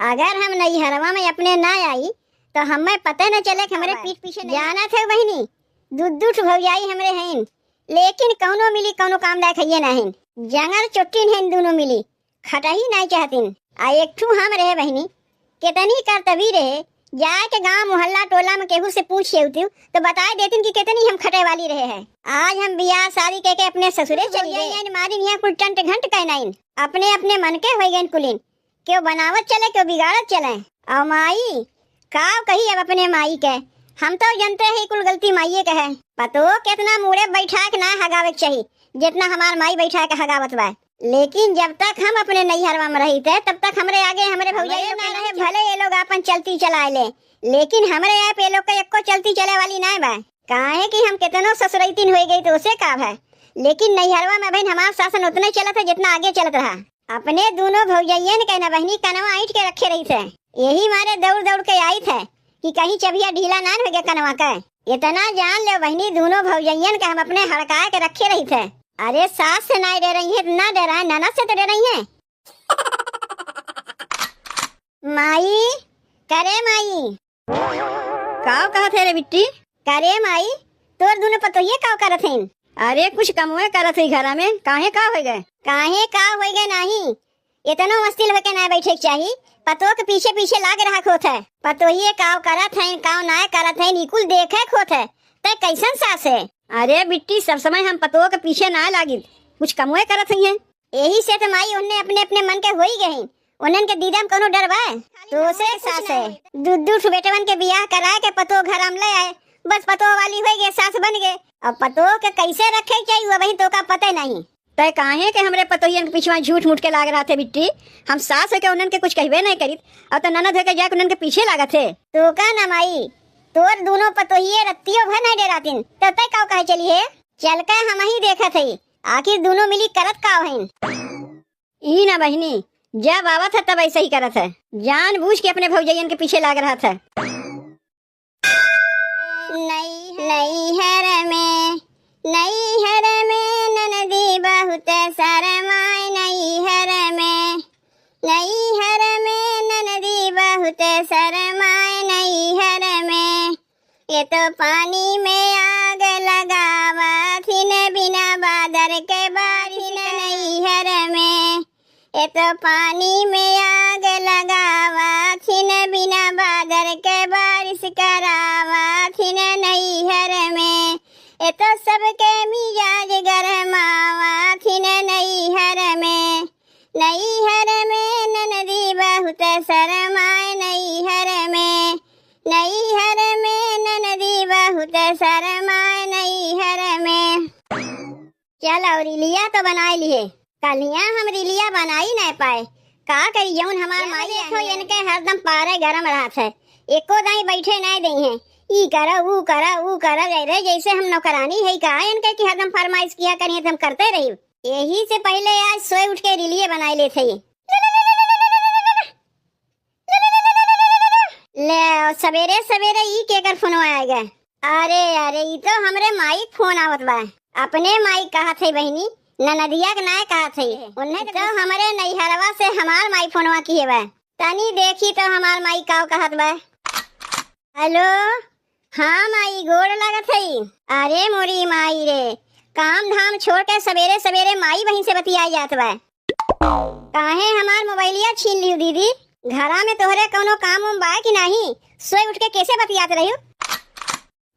अगर हम नैहरवा में अपने ना आई तो हमें पता न चले कि हमारे पीठ पीछे जाना थे बहनी। दूध भौजाई हमरे हैं, लेकिन कौनो मिली कौनो काम लायक है नहीं। जंगल चुट्टी हैं दोनों मिली, खटा ही नहीं चाहतीन। आ एक ठू हम रहे बहनी, कितनी करतबी रहे, जाए के गांव मोहल्ला टोला में केहू से पूछ तो बता देती कि कितनी हम खटे वाली रहे हैं। आज हम बियाह शादी कह के अपने ससुरे चली गए। मारी यहाँ कुल टंट घंट कहनाइन अपने अपने मन के हो गए कुलीन, क्यों बनावत चले क्यों बिगाड़त चले। और माई का कही अब अपने माई के, हम तो जानते हैं कुल गलती माइये के है। पतो कितना मुड़े बैठा के ना हगावे चाहिए जितना हमार माई बैठा के हगावत बा। लेकिन जब तक हम अपने नैहरवा में रही थे तब तक हमरे आगे हमरे भौजाई ना रहे। भले ये लोग अपन चलती चला ले, लेकिन हमरे आप ये लोग का एको चलती चले वाली ना बा। काहे कि हम कितनो ससुरैतीन हो गई तो उसे का है, लेकिन नैहरवा में बहन हमारा शासन उतना चलत है जितना आगे चलत रहा। अपने दोनों भौजाइयन कहना बहनी कनवा ईंट के रखे रही थे, यही मारे दौड़ दौड़ के आई थे कि कहीं चबिया ढीला ना हो गया कनवा का। इतना जान ले बहनी दोनों भौजाइयन के हम अपने हड़काए के रखे रही थे। अरे सास से नहीं डर रही है ना डर रहा है, ननद से तो डर रही है। माई करे माई काव कहा थे रे बिट्टी, करे माई तोर दोनों पतोहिए काव करत हैं। अरे कुछ कमुए करत है घर में, काहे का हो गए नहीं। इतना मस्तिल होके ना बैठे चाहिए, पतो के पीछे पीछे लाग रहा खोत है। पतोहिए काव करत है काव ना करत है निकुल देखे खोत है ते कैसन सास है। अरे बिट्टी सब समय हम पतो के पीछे ना लागी, कुछ कमुए करत है। यही से तो माई उन्हें अपने अपने मन के हो ही गए, उन्हन के दीदा में कोनो डर बा तो से सास है। दूध बेटवन के बियाह कराए के पतो घर हम ले आए, बस पतो वाली हो गए सास बन गए। अब पतो के कैसे रखे चाहिए वही तो का पता नहीं। तय काहे के हमरे पतोहियन के पीछे झूठ मूठ के लाग रहा थे बिट्टी। हम सास है के उन्हन के कुछ कहबे नहीं करी और तो ननद है के जाके उन्हन के पीछे लागा थे। तो का ना माई तोर दोनों पतोहिए रत्तियों भर नहीं डरातीन तो तय काव कहे चली है। चल के हम ही देखा थे आखिर दोनों मिली करत काव हैं। ई ना बहनी जब आवत है तब ऐसे ही करत है, जान बूझ के अपने भौजाइयन के पीछे लाग रहा था। नैहर में ननदी बहुत शरमाए, नैहर में ननदी बहुत शरमाए। नैहर में ये तो पानी में आग लगावा थी न बिना बादर के बारिश। नैहर में ये तो पानी में आग लगावा थी न बिना बादर के बारिश करावा थी न। नैहर में ये तो सबके मिजाज गरमावा थी न। नैहर में ननदी बहुत शरमाए। नैहर में ननदी बहुत शरमाए। नैहर में चल और रिलिया तो बना लिए, कलिया हम रिलिया बनाई नहीं पाए। का करी जौन हमार माई देखो इनके हरदम पारे गरम रहा है, एको दाई बैठे नहीं दई हैं। ई करा ऊ करा रे जैसे हम नौकरानी है का इनके की हरदम फरमाइश किया करिए तो हम करते रही। यही से पहले आज सोए उठ के रिलिये बनाई ले थे। ले सवेरे सवेरे ई केकर फोन आएगा। अरे ई तो हमरे माई फोन आवत बा। अपने माई कहा थे बहनी ननदिया के ना कहा थे, उन्हें तो हमारे नैहरवा से हमार माई फोनवा किए बा। तनी देखी तो हमार माई काव कहत बा। हेलो हाँ माई गोड़ लागत है। अरे मोरी माई रे काम धाम छोड़ के सवेरे सवेरे माई बहन से बतियाई जात बा। काहे हमार मोबाइलिया छीन लियो दीदी, घरा में तोहरे कोनो काम उम बा कि नहीं? सोए उठ के कैसे बतियात रहियो?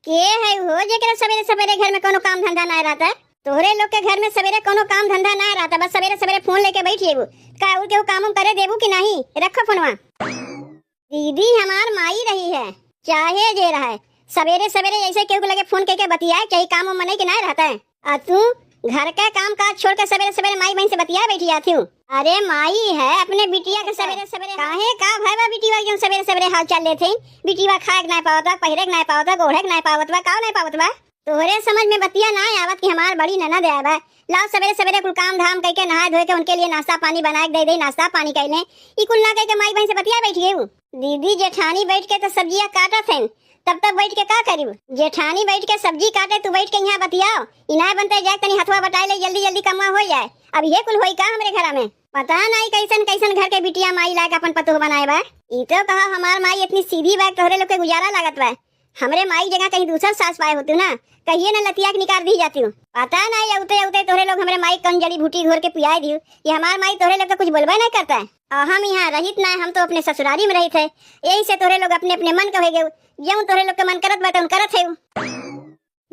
के है हो जेकरा सवेरे सवेरे घर में कोनो काम धंधा ना रहता? तोहरे लोग के घर में सवेरे कोनो काम धंधा ना रहता, बस सवेरे सवेरे फोन लेके बैठिएबू का और केहू काम करे देबू कि नहीं? रखो फोनवा। दीदी हमार माई रही है चाहे जे रहा है, सवेरे सवेरे ऐसे केहू लगे फोन करके बतियाए चाहे काम उम नहीं कि नहीं रहता है। और तू घर का काम काज छोड़ के सवेरे सवेरे माई बहन से बतिया बैठी जाती हूँ। अरे माई है अपने बिटिया के सवेरे सवेरे काहे का भाईवा बिटिया जो सवेरे सवेरे हाल चाल लेते बिटिया खाए के नहीं पावता, पहिरे के नहीं पावता, गोढ़े के नहीं पावता, का नहीं पावता। तोहरे समझ में बतिया ना आवत कि हमार बड़ी ननद आवा लाओ सवेरे सवेरे कुल काम धाम करके नहा धोए के उनके लिए नाश्ता पानी बना के दे नाश्ता पानी कैले ई कुल ना करके माई बहन से बतिया बैठ गई। दीदी जेठानी बैठ के तो सब्जियां काटत हैं, तब तक बैठ के का करीब? जेठानी बैठ के सब्जी काटे तू बैठ के यहाँ बतियाओ, इना बनते जाए तनी हथवा बटाई ले जल्दी जल्दी कमा हो जाए। अब ये कुल होई का हमरे घर में? पता नहीं कैसन कैसन घर के बिटिया माई लायक अपन पतोह बनाए बा। ई तो कहा हमार माई इतनी सीधी बा तोहरे लोग के गुजारा लागत बा। हमरे माई जगह कहीं दूसर सास पाए होती ना, कहिए ना लतिया के निकाल दी जाती हूँ। पता नहीं उते उते तोहरे लोग हमरे माई कौन जड़ी बूटी घोर के पियाए दियो। ये हमार माई तोहरे लोग का कुछ बोलबा नहीं करता है। और हम यहाँ रहित ना, हम तो अपने ससुरारी में रही थे, यही से तोहरे लोग अपने अपने मन कहे गए जब तोहरे लोग के मन करत बा तुम करत है।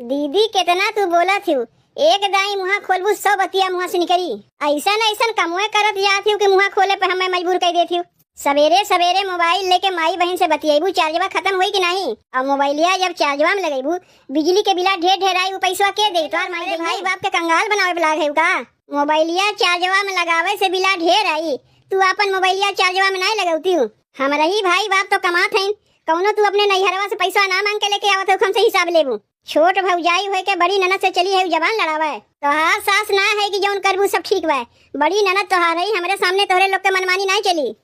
दीदी कितना तू बोला थी, एक दाई मुहा खोलबू 100 बतिया मुहा से निकली। ऐसा न ऐसा कमुए करत जाती हूँ कि मुहा खोले पे हमें मजबूर कर देती हूँ। सवेरे सवेरे मोबाइल लेके माई बहन से बतियाबू, चार्जवा खत्म हुई कि नहीं। और मोबाइलिया जब चार्जवा में लगेबू, बिजली के बिला ढेर ढेर आई, वो पैसा के दे तो माई भाई बाप के कंगाल बनावे लाग है का। मोबाइलिया चार्जवा में लगावे से बिला ढेर आई, तू अपन मोबाइलिया चार्जवा में नहीं लगौती हूँ। हमारा ही भाई बाप तो कमात है, कौनो तू अपने नैहरवा से पैसा ना मांग के लेके आवत हो, हमसे हिसाब लेबू। छोट भौजाई हुए के बड़ी ननद से चली है जबान लड़ावा है। तोहार सास ना है कि जौन करबू सब ठीक बा। बड़ी ननद तोहार है, हमरे सामने तोहरे लोग के मनमानी नहीं चली।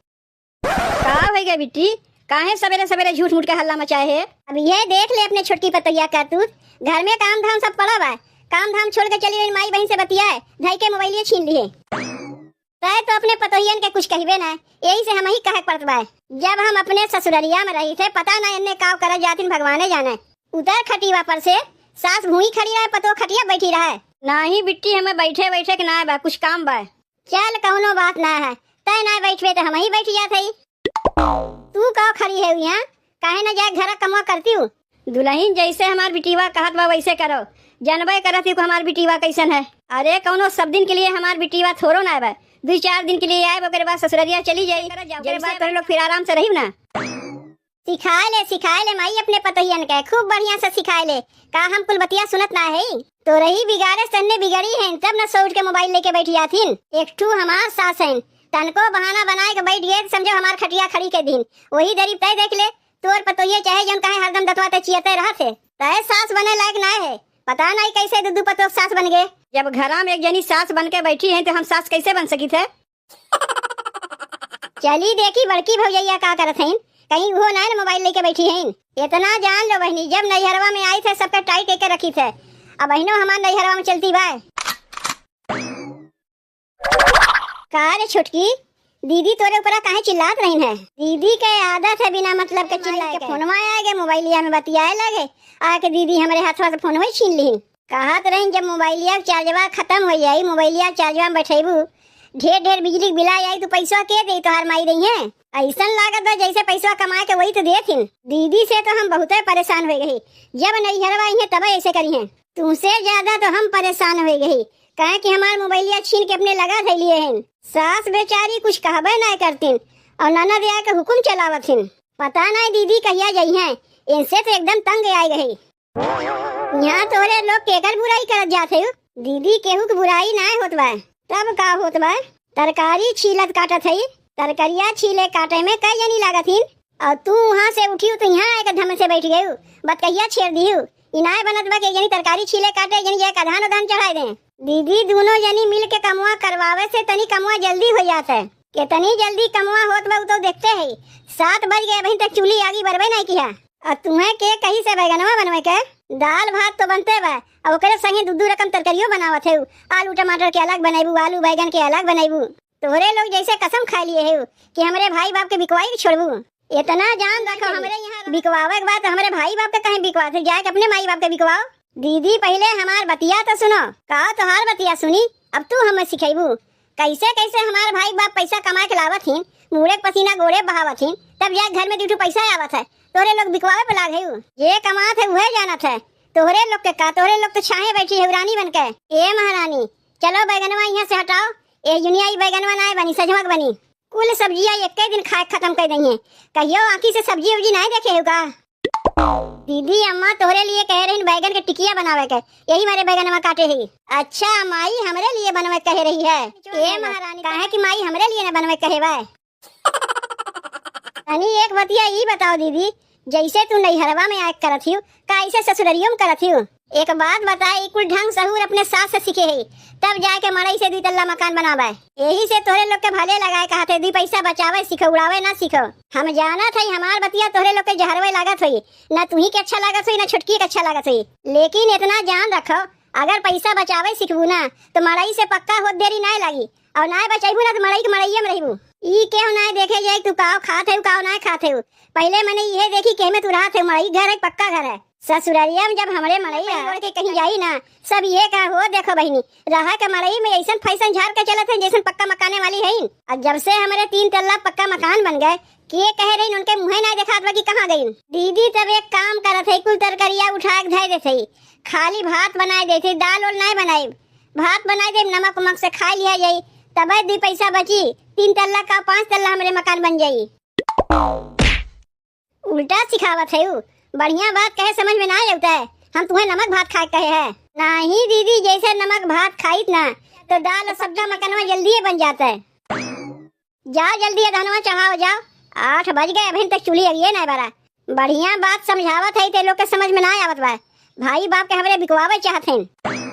का हो गया बिट्टी, काहे सवेरे सवेरे झूठ मूठ के हल्ला मचाए है। अब ये देख ले अपने छोटकी पतैया का तू, घर में काम धाम सब पड़ा बा, काम धाम छोड़ के चली गई माई बहन से बतियाए, ढाई के मोबाइल छीन लिए। तय तो अपने पतोहियन के कुछ कहबे ना, यही से हम ही कहे पड़त बा। जब हम अपने ससुररिया में रही थे, पता ना इन्ने काव कर जाती भगवाने जाने। उधर खटीवा पर से सास भूई खड़ी रहे, पतो खटिया बैठी रहे। नहीं बिट्टी, हमें बैठे बैठे के ना बा, कुछ काम बा। चल कौनो बात ना है, तय ना बैठवे तो हम ही बैठ जाते। तू का खड़ी है यहाँ, काहे ना जाए घर कमा करती हूँ। दुल्हन जैसे हमार बिटिवा कहत बा वैसे करो, जानबे करत ही को हमार बिटिवा कैसन है। अरे कौनो सब दिन के लिए हमार बिटिवा थोड़ो ना बा, 2-4 दिन के लिए आए, ओकरे बाद ससुररिया चली जाई, ओकरे बाद तोरे लोग फिर आराम से रही ना। सिखाए ले माई अपने पतोहियन के, खूब बढ़िया से सिखाए ले। का हम कुल बतिया सुनत ना है, तो रही बिगाड़े सन्ने बिगड़ी है, तब न सोच के मोबाइल लेके बैठी जातीन। एक ठू हमार सास है, तनको बहाना बनाए के बैठ गए, समझो हमार खटिया खड़ी के दिन वही दरी तय देख ले। तोर पतोहिया चाहे जौन कहे हरदम दतवाते चियते रहते, तय सास बने लायक ना है। पता नहीं कैसे दुदू पतो सास बन गए। जब घरा में एक जनी सास बन के बैठी है तो हम सास कैसे बन सकी थे। चली देखी बड़की भौजैया का करत है, कहीं वो ना मोबाइल लेके बैठी है। इतना जान लो बहनी, जब नैहरवा में आई थे सबके टाइट करके रखी थे, अब बहनों हमार नैहरवा में चलती बा। का रे छोटकी, दीदी तोरे ऊपर काहे चिल्लात रही है। दीदी के आदत है बिना मतलब के चिल्लाए के फोनवा आएगे, मोबाइलिया में बतियाए लगे, आके दीदी हमारे हाथवा से फोन छीन ली। कहत रही जब मोबाइलिया चार्जवा खत्म हो जाई, मोबाइलिया चार्जवा में बैठेबू, ढेर ढेर बिजली बिल आई तो पैसा के दे तोहार माई रही है। ऐसा लागत बा जैसे पैसा कमाए के वही तो देथिन। दीदी से तो हम बहुत परेशान हो गई, जब नैहरवा आई है तब ऐसे करी है। तुमसे ज्यादा तो हम परेशान हो गई, कहे कि हमार मोबाइलिया छीन के अपने लगा थे लिए हैं। सास बेचारी कुछ कहबे नहीं करतीन और ननद आया के हुकुम चलावथिन। पता नहीं दीदी कहिया गई है, इनसे तो एकदम तंग आई गई। यहाँ तोरे लोग केकर बुराई करत जाते हो। दीदी केहू की बुराई ना होत बा, तब का होत बा, तरकारी छीलत काटत है, तरकरिया छीले काटे में कई जनी लागत हिन, और तू वहाँ से उठी तो यहाँ एक धम से बैठ गई, बतकहिया छेड़ दी इनाय बनत बा के जनी तरकारी छीले काटे, जनी जाए कधान उधान चढ़ाए दे। दीदी दोनों जनी मिल के कमुआ करवावे से तनी कमुआ जल्दी हो जाता है। कितनी जल्दी कमुआ होत बा तो देखते है। 7 बज गए, अभी तक चूल्ही आगी बरबे नहीं किया। और तुम्हें के कहीं से बैगनवा बनवे के, दाल भात तो बनते बा, और ओकरे संगे दूध रकम तरकारियो बनावत है। आलू टमाटर के अलग बनाइबू, आलू बैगन के अलग बनाइबू। तोरे लोग जैसे कसम खा लिए है कि हमारे भाई बाप के बिकवाई छोड़बू। इतना जान रखो, हमारे यहाँ बिकवावे के बाद हमारे भाई बाप के कहीं बिकवा थे, जाके अपने माई बाप के बिकवाओ। दीदी पहले हमार बतिया तो सुनो, कहा तोहार बतिया सुनी, अब तू हमें सिखेबू कैसे कैसे हमारे भाई बाप पैसा कमा के लावत हिन, मुड़े पसीना गोड़े बहावत हिन, तब जाके घर में 2 पैसा आवत है। तोरे लोग बिकवावे पे लाग है, ये कमात है वह जानत है। तोहरे लोग के का, तोहरे लोग तो छाए बैठी है रानी बन के। ए महारानी चलो बैगनवा यहाँ से हटाओ, ए जुनिया बैगनवा ना बनी, सजमक बनी। कुल सब्जियां एक दिन खाए खत्म कर देंगे, कहियो आँखी से सब्जी उब्जी नहीं देखे होगा। दीदी अम्मा तोहरे लिए कह रही बैगन के टिकिया बनावे के, यही मेरे बैगनवा काटे है। अच्छा माई हमरे लिए बनवे कह रही है। ए महारानी कहे कि माई हमरे लिए न बनवे कहे बा। एक बतिया ये बताओ दीदी, जैसे तू नैहरवा में आके करत हियो, कैसे ससुररियों में करत हियो। एक बात बता, कुल ढंग सहूर अपने सास से सीखे है, तब जाके मड़ई से 2 तल्ला मकान बनावे। यही से तोरे लोग के भले लगाए कहते 2 पैसा बचावे सीखो, उड़ावे ना सीखो। हम जाना था हमार बतिया तोरे लोग के जहरवे लागत हुई, न तू ही के अच्छा लागत हुई, न छुटकी के अच्छा लागत हुई। लेकिन इतना जान रखो, अगर पैसा बचावे सीखबू ना तो मड़ई से पक्का होत देरी नहीं लगी। और ना बचाइबू ना तो मड़ई के मड़इये में रहिबू। ई केहू ना देखे जाए तू काव खात है काव ना खात है। पहले मैंने ये देखी के में तू रहा थे मड़ई घर है पक्का घर है। ससुरालिया में जब हमरे मड़ई छोड़ के कहीं जाई ना सब ये कहा हो देखो बहनी रहा के मड़ई में ऐसा फैसन झाड़ के चलत है जैसे पक्का मकाने वाली है। और जब से हमारे 3 तल्ला पक्का मकान बन गए के कह रही उनके मुँह ना देखा कि कहाँ गई। दीदी तब एक काम करत है कुल तरकरिया उठा के धर देते खाली भात बनाए देते दाल और नहीं बनाई भात बनाए दे नमक उमक से खा लिया जाई तब 2 पैसा बची 3 तल्ला का 5 तल्ला हमारे मकान बन जाई। उल्टा सिखावत है बढ़िया बात कहे समझ में ना लगता है। हम तुम्हें नमक भात खाए कहे है नहीं दीदी जैसे नमक भात खाई ना तो दाल और सब्जा मकानवा जल्दी बन जाता है। जाओ जल्दी धनवा चढ़ाओ जाओ 8 बज गए अभी तक चूल्ही अगिए नहीं बरा। बढ़िया बात समझावत है ते लोग के समझ में ना आवत बा भाई बाप के हमरे बिकवावे चाहते हैं।